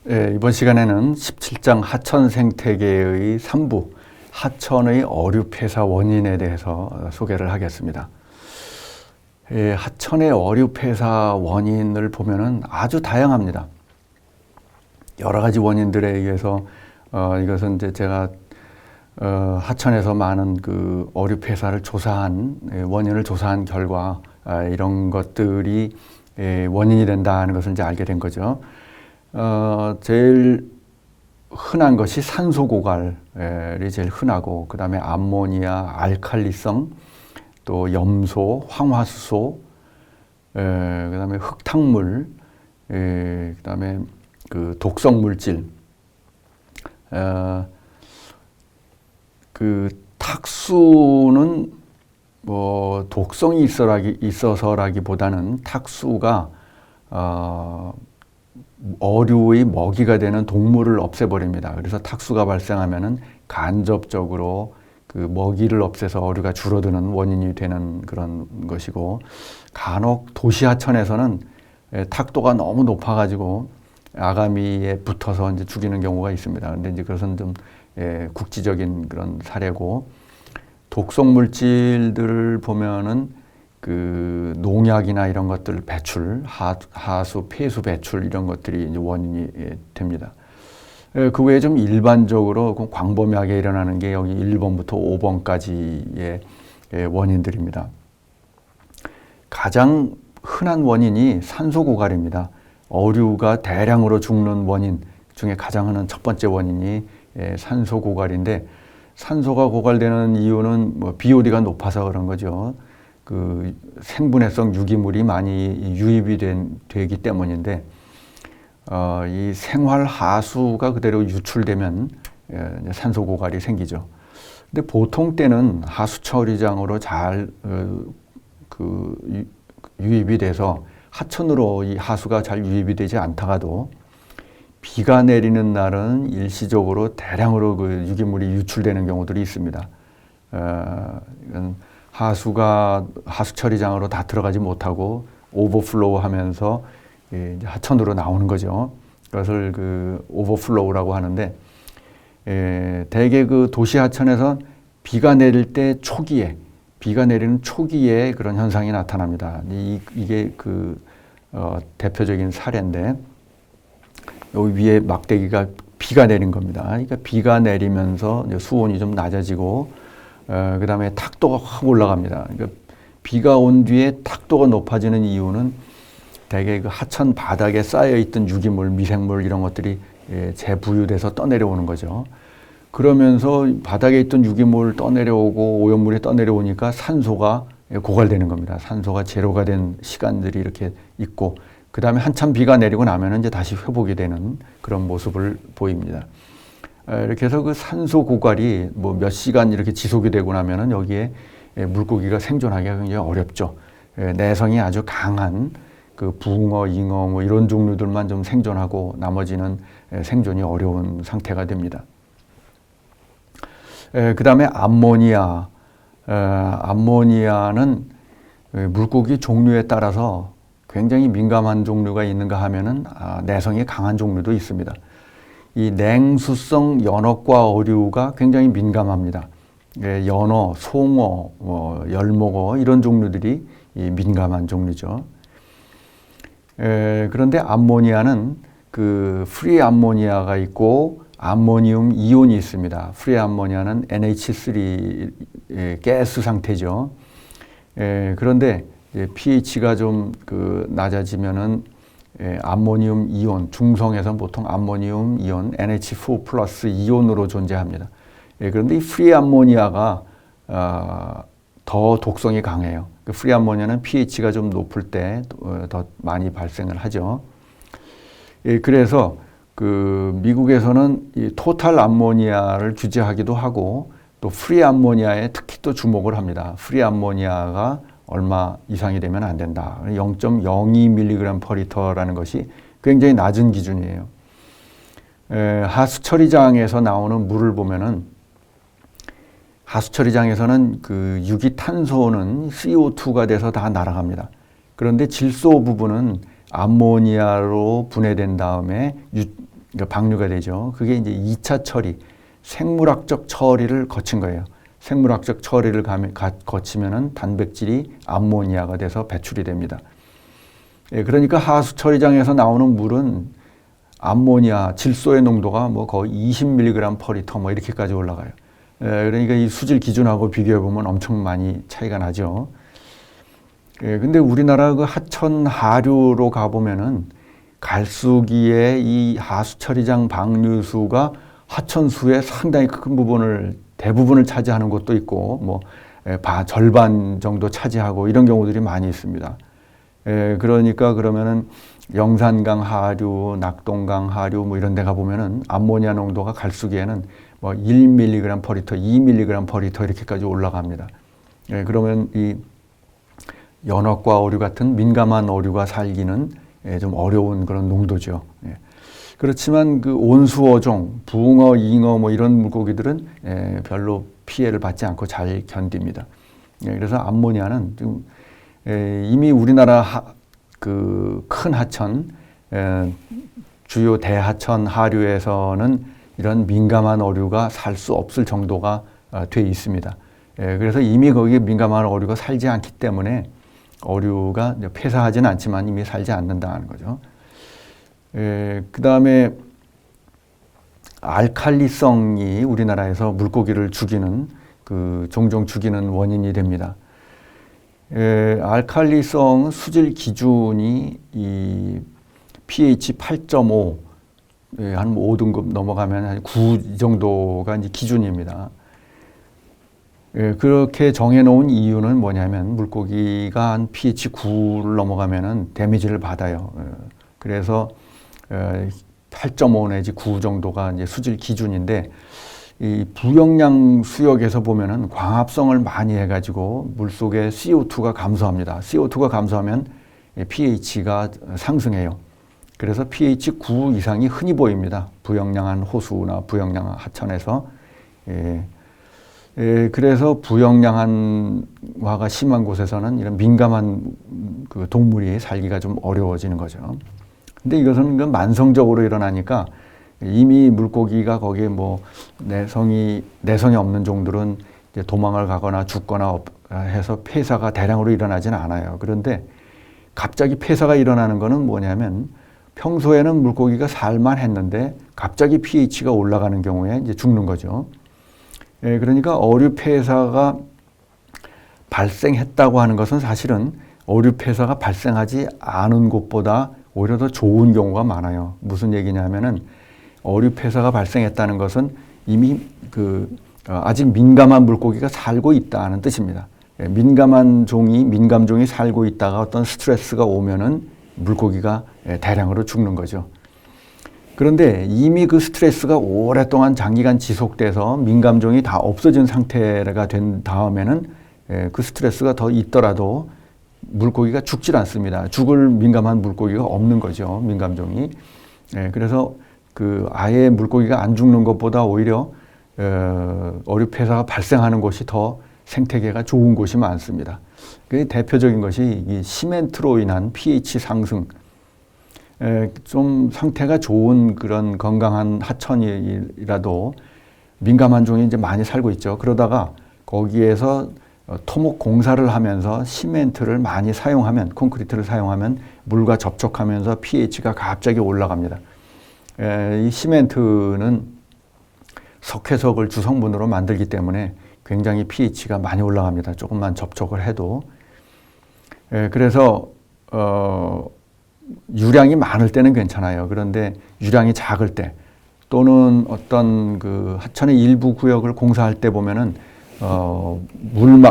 이번 시간에는 17장 하천 생태계의 3부, 하천의 어류 폐사 원인에 대해서 소개를 하겠습니다. 하천의 어류 폐사 원인을 보면은 아주 다양합니다. 여러 가지 원인들에 의해서 이것은 이제 제가 하천에서 많은 그 어류 폐사를 조사한 원인을 조사한 결과 이런 것들이 원인이 된다는 것을 이제 알게 된 거죠. 제일 흔한 것이 산소 고갈이 제일 흔하고, 그 다음에 암모니아, 알칼리성, 또 염소, 황화수소, 그 다음에 흙탕물, 그 다음에 그 독성 물질, 그 탁수는 뭐 독성이 있어서라기보다는 탁수가 어류의 먹이가 되는 동물을 없애버립니다. 그래서 탁수가 발생하면은 간접적으로 그 먹이를 없애서 어류가 줄어드는 원인이 되는 그런 것이고, 간혹 도시 하천에서는 탁도가 너무 높아가지고 아가미에 붙어서 이제 죽이는 경우가 있습니다. 근데 이제 그것은 좀 국지적인 그런 사례고, 독성 물질들을 보면은 그 농약이나 이런 것들 배출, 하수, 폐수 배출 이런 것들이 이제 원인이 됩니다. 그 외에 좀 일반적으로 광범위하게 일어나는 게 여기 1번부터 5번까지의 원인들입니다. 가장 흔한 원인이 산소 고갈입니다. 어류가 대량으로 죽는 원인 중에 가장 흔한 첫 번째 원인이 산소 고갈인데, 산소가 고갈되는 이유는 뭐 BOD가 높아서 그런 거죠. 그 생분해성 유기물이 많이 유입이 되기 때문인데, 이 생활 하수가 그대로 유출되면 산소 고갈이 생기죠. 근데 보통 때는 하수 처리장으로 잘 유입이 돼서 하천으로 이 하수가 잘 유입이 되지 않다가도 비가 내리는 날은 일시적으로 대량으로 그 유기물이 유출되는 경우들이 있습니다. 이건 하수가 하수 처리장으로 다 들어가지 못하고 오버플로우 하면서 이제 하천으로 나오는 거죠. 그것을 그 오버플로우라고 하는데, 대개 그 도시 하천에서 비가 내릴 때 비가 내리는 초기에 그런 현상이 나타납니다. 이게 그 대표적인 사례인데, 여기 위에 막대기가 비가 내린 겁니다. 그러니까 비가 내리면서 수온이 좀 낮아지고, 그 다음에 탁도가 확 올라갑니다. 그러니까 비가 온 뒤에 탁도가 높아지는 이유는 대개 그 하천 바닥에 쌓여있던 유기물, 미생물 이런 것들이 재부유돼서 떠내려오는 거죠. 그러면서 바닥에 있던 유기물 떠내려오고 오염물이 떠내려오니까 산소가 고갈되는 겁니다. 산소가 제로가 된 시간들이 이렇게 있고, 그 다음에 한참 비가 내리고 나면 이제 다시 회복이 되는 그런 모습을 보입니다. 이렇게 해서 그 산소 고갈이 뭐 몇 시간 이렇게 지속이 되고 나면은 여기에 물고기가 생존하기가 굉장히 어렵죠. 내성이 아주 강한 그 붕어, 잉어 뭐 이런 종류들만 좀 생존하고 나머지는 생존이 어려운 상태가 됩니다. 그 다음에 암모니아. 암모니아는 물고기 종류에 따라서 굉장히 민감한 종류가 있는가 하면은 내성이 강한 종류도 있습니다. 이 냉수성 연어과 어류가 굉장히 민감합니다. 연어, 송어, 열목어 이런 종류들이 민감한 종류죠. 그런데 암모니아는 그 프리 암모니아가 있고 암모니움 이온이 있습니다. 프리 암모니아는 NH3 가스 상태죠. 그런데 pH가 좀 그 낮아지면은 암모니움 이온, 중성에서는 보통 암모니움 이온, NH4 플러스 이온으로 존재합니다. 그런데 이 프리 암모니아가 더 독성이 강해요. 그 프리 암모니아는 pH가 좀 높을 때 더 많이 발생을 하죠. 그래서 그 미국에서는 이 토탈 암모니아를 규제하기도 하고, 또 프리 암모니아에 특히 또 주목을 합니다. 프리 암모니아가 얼마 이상이 되면 안 된다. 0.02mg per 리터라는 것이 굉장히 낮은 기준이에요. 하수 처리장에서 나오는 물을 보면은, 하수 처리장에서는 그 유기탄소는 CO2가 돼서 다 날아갑니다. 그런데 질소 부분은 암모니아로 분해된 다음에 그러니까 방류가 되죠. 그게 이제 2차 처리, 생물학적 처리를 거친 거예요. 생물학적 처리를 거치면은 단백질이 암모니아가 돼서 배출이 됩니다. 예, 그러니까 하수 처리장에서 나오는 물은 암모니아 질소의 농도가 뭐 거의 20mg/L 뭐 이렇게까지 올라가요. 예, 그러니까 이 수질 기준하고 비교해 보면 엄청 많이 차이가 나죠. 예, 근데 우리나라 그 하천 하류로 가보면은 갈수기에 이 하수 처리장 방류수가 하천수의 상당히 큰 부분을 대부분을 차지하는 곳도 있고 뭐 절반 정도 차지하고 이런 경우들이 많이 있습니다. 그러니까 그러면은 영산강 하류, 낙동강 하류 뭐 이런 데 가보면은 암모니아 농도가 갈수기에는 뭐 1mg/L, 2mg/L 이렇게까지 올라갑니다. 그러면 이 연어과 어류 같은 민감한 어류가 살기는 좀 어려운 그런 농도죠. 그렇지만 그 온수어종, 붕어, 잉어 뭐 이런 물고기들은 별로 피해를 받지 않고 잘 견딥니다. 그래서 암모니아는 지금 이미 우리나라 그 큰 하천, 주요 대하천 하류에서는 이런 민감한 어류가 살 수 없을 정도가 돼 있습니다. 그래서 이미 거기에 민감한 어류가 살지 않기 때문에 어류가 폐사하지는 않지만 이미 살지 않는다는 거죠. 그 다음에 알칼리성이 우리나라에서 물고기를 죽이는 종종 죽이는 원인이 됩니다. 알칼리성 수질 기준이 이 pH 8.5 한 5등급 넘어가면 한 9 정도가 이제 기준입니다. 그렇게 정해놓은 이유는 뭐냐면 물고기가 한 pH 9를 넘어가면은 데미지를 받아요. 그래서 8.5 내지 9 정도가 이제 수질 기준인데 이 부영양 수역에서 보면은 광합성을 많이 해가지고 물속에 CO2가 감소합니다. CO2가 감소하면 pH가 상승해요. 그래서 pH 9 이상이 흔히 보입니다. 부영양한 호수나 부영양한 하천에서. 그래서 부영양한화가 심한 곳에서는 이런 민감한 그 동물이 살기가 좀 어려워지는 거죠. 근데 이것은 만성적으로 일어나니까 이미 물고기가 거기에 뭐 내성이 없는 종들은 이제 도망을 가거나 죽거나 해서 폐사가 대량으로 일어나지는 않아요. 그런데 갑자기 폐사가 일어나는 거는 뭐냐면 평소에는 물고기가 살만 했는데 갑자기 pH가 올라가는 경우에 이제 죽는 거죠. 그러니까 어류 폐사가 발생했다고 하는 것은 사실은 어류 폐사가 발생하지 않은 곳보다 오히려 더 좋은 경우가 많아요. 무슨 얘기냐면은 어류 폐사가 발생했다는 것은 이미 아직 민감한 물고기가 살고 있다는 뜻입니다. 민감종이 살고 있다가 어떤 스트레스가 오면은 물고기가 대량으로 죽는 거죠. 그런데 이미 그 스트레스가 오랫동안 장기간 지속돼서 민감종이 다 없어진 상태가 된 다음에는 그 스트레스가 더 있더라도 물고기가 죽질 않습니다. 죽을 민감한 물고기가 없는 거죠. 민감종이. 그래서 아예 물고기가 안 죽는 것보다 오히려 어류 폐사가 발생하는 곳이 더 생태계가 좋은 곳이 많습니다. 그 대표적인 것이 이 시멘트로 인한 pH 상승. 좀 상태가 좋은 그런 건강한 하천이라도 민감한 종이 이제 많이 살고 있죠. 그러다가 거기에서 토목 공사를 하면서 시멘트를 많이 사용하면, 콘크리트를 사용하면 물과 접촉하면서 pH가 갑자기 올라갑니다. 이 시멘트는 석회석을 주성분으로 만들기 때문에 굉장히 pH가 많이 올라갑니다. 조금만 접촉을 해도. 그래서 유량이 많을 때는 괜찮아요. 그런데 유량이 작을 때 또는 어떤 그 하천의 일부 구역을 공사할 때 보면은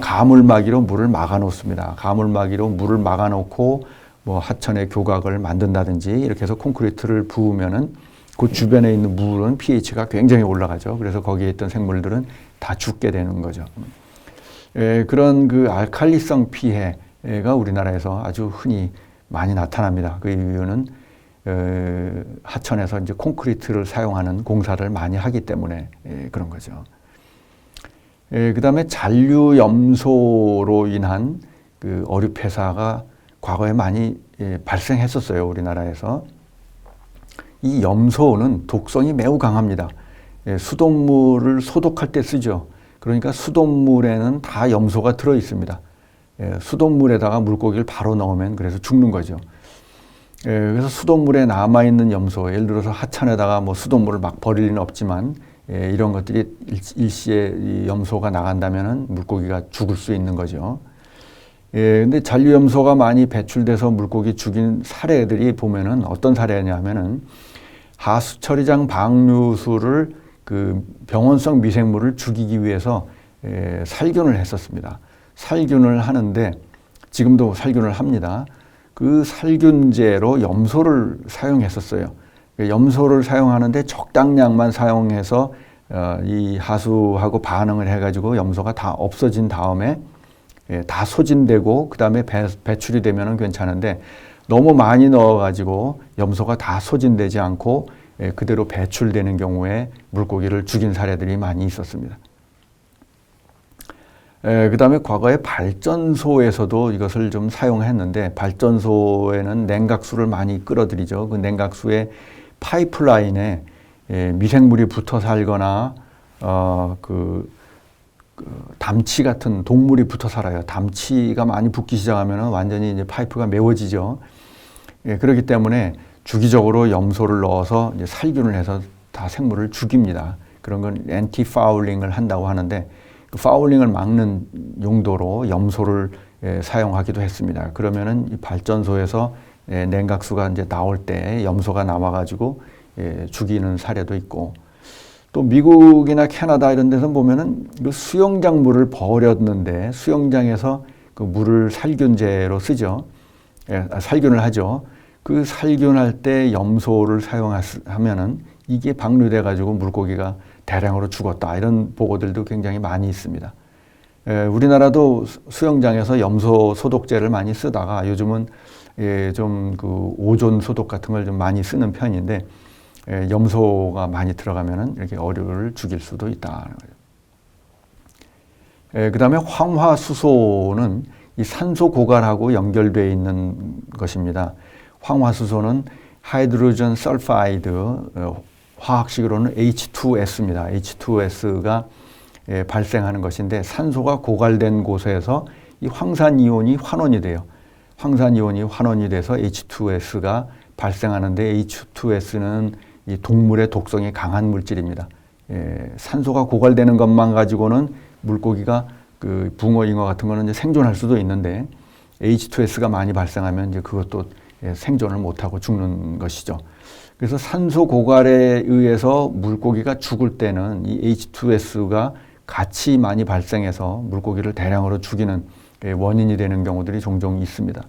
가물막이로 물을 막아 놓습니다. 가물막이로 물을 막아 놓고 뭐 하천의 교각을 만든다든지 이렇게 해서 콘크리트를 부으면은 그 주변에 있는 물은 pH가 굉장히 올라가죠. 그래서 거기에 있던 생물들은 다 죽게 되는 거죠. 그런 그 알칼리성 피해가 우리나라에서 아주 흔히 많이 나타납니다. 그 이유는 하천에서 이제 콘크리트를 사용하는 공사를 많이 하기 때문에 그런 거죠. 그 다음에 잔류염소로 인한 그 어류 폐사가 과거에 많이 발생했었어요. 우리나라에서. 이 염소는 독성이 매우 강합니다. 수돗물을 소독할 때 쓰죠. 그러니까 수돗물에는 다 염소가 들어 있습니다. 수돗물에다가 물고기를 바로 넣으면 그래서 죽는 거죠. 그래서 수돗물에 남아있는 염소, 예를 들어서 하천에다가 뭐 수돗물을 막 버릴 리는 없지만 이런 것들이 일시에 이 염소가 나간다면은 물고기가 죽을 수 있는 거죠. 근데 잔류염소가 많이 배출돼서 물고기 죽인 사례들이 보면은 어떤 사례냐면은 하수처리장 방류수를 그 병원성 미생물을 죽이기 위해서 살균을 했었습니다. 살균을 하는데 지금도 살균을 합니다. 그 살균제로 염소를 사용했었어요. 염소를 사용하는데 적당량만 사용해서 이 하수하고 반응을 해가지고 염소가 다 없어진 다음에 다 소진되고 그 다음에 배출이 되면은 괜찮은데 너무 많이 넣어가지고 염소가 다 소진되지 않고 그대로 배출되는 경우에 물고기를 죽인 사례들이 많이 있었습니다. 그 다음에 과거에 발전소에서도 이것을 좀 사용했는데 발전소에는 냉각수를 많이 끌어들이죠. 그 냉각수에 파이프라인에 미생물이 붙어 살거나 담치 같은 동물이 붙어 살아요. 담치가 많이 붙기 시작하면 완전히 이제 파이프가 메워지죠. 그렇기 때문에 주기적으로 염소를 넣어서 이제 살균을 해서 다 생물을 죽입니다. 그런 건 엔티 파울링을 한다고 하는데 그 파울링을 막는 용도로 염소를 사용하기도 했습니다. 그러면은 이 발전소에서 냉각수가 이제 나올 때 염소가 남아가지고 죽이는 사례도 있고 또 미국이나 캐나다 이런 데서 보면은 그 수영장 물을 버렸는데 수영장에서 그 물을 살균제로 쓰죠. 살균을 하죠. 그 살균할 때 염소를 사용하면은 이게 방류돼 가지고 물고기가 대량으로 죽었다 이런 보고들도 굉장히 많이 있습니다. 우리나라도 수영장에서 염소 소독제를 많이 쓰다가 요즘은 좀 그 오존 소독 같은 걸 좀 많이 쓰는 편인데 염소가 많이 들어가면은 이렇게 어류를 죽일 수도 있다. 그 다음에 황화수소는 이 산소 고갈하고 연결되어 있는 것입니다. 황화수소는 하이드로젠 설파이드, 화학식으로는 H2S입니다. H2S가 발생하는 것인데 산소가 고갈된 곳에서 이 황산이온이 환원이 돼요. 황산이온이 환원이 돼서 H2S가 발생하는데 H2S는 이 동물의 독성이 강한 물질입니다. 산소가 고갈되는 것만 가지고는 물고기가 그 붕어, 잉어 같은 거는 이제 생존할 수도 있는데 H2S가 많이 발생하면 이제 그것도 생존을 못하고 죽는 것이죠. 그래서 산소 고갈에 의해서 물고기가 죽을 때는 이 H2S가 같이 많이 발생해서 물고기를 대량으로 죽이는 원인이 되는 경우들이 종종 있습니다.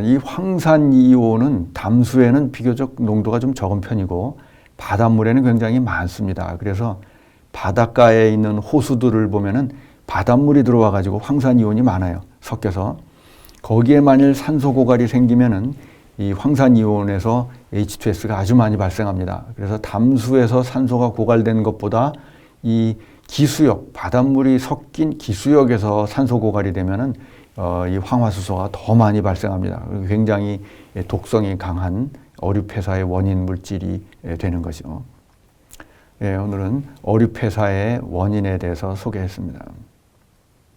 이 황산이온은 담수에는 비교적 농도가 좀 적은 편이고 바닷물에는 굉장히 많습니다. 그래서 바닷가에 있는 호수들을 보면은 바닷물이 들어와 가지고 황산이온이 많아요. 섞여서 거기에 만일 산소 고갈이 생기면은 이 황산이온에서 H2S가 아주 많이 발생합니다. 그래서 담수에서 산소가 고갈된 것보다 이 기수역, 바닷물이 섞인 기수역에서 산소 고갈이 되면은 이 황화수소가 더 많이 발생합니다. 굉장히 독성이 강한 어류 폐사의 원인 물질이 되는 거죠. 오늘은 어류 폐사의 원인에 대해서 소개했습니다.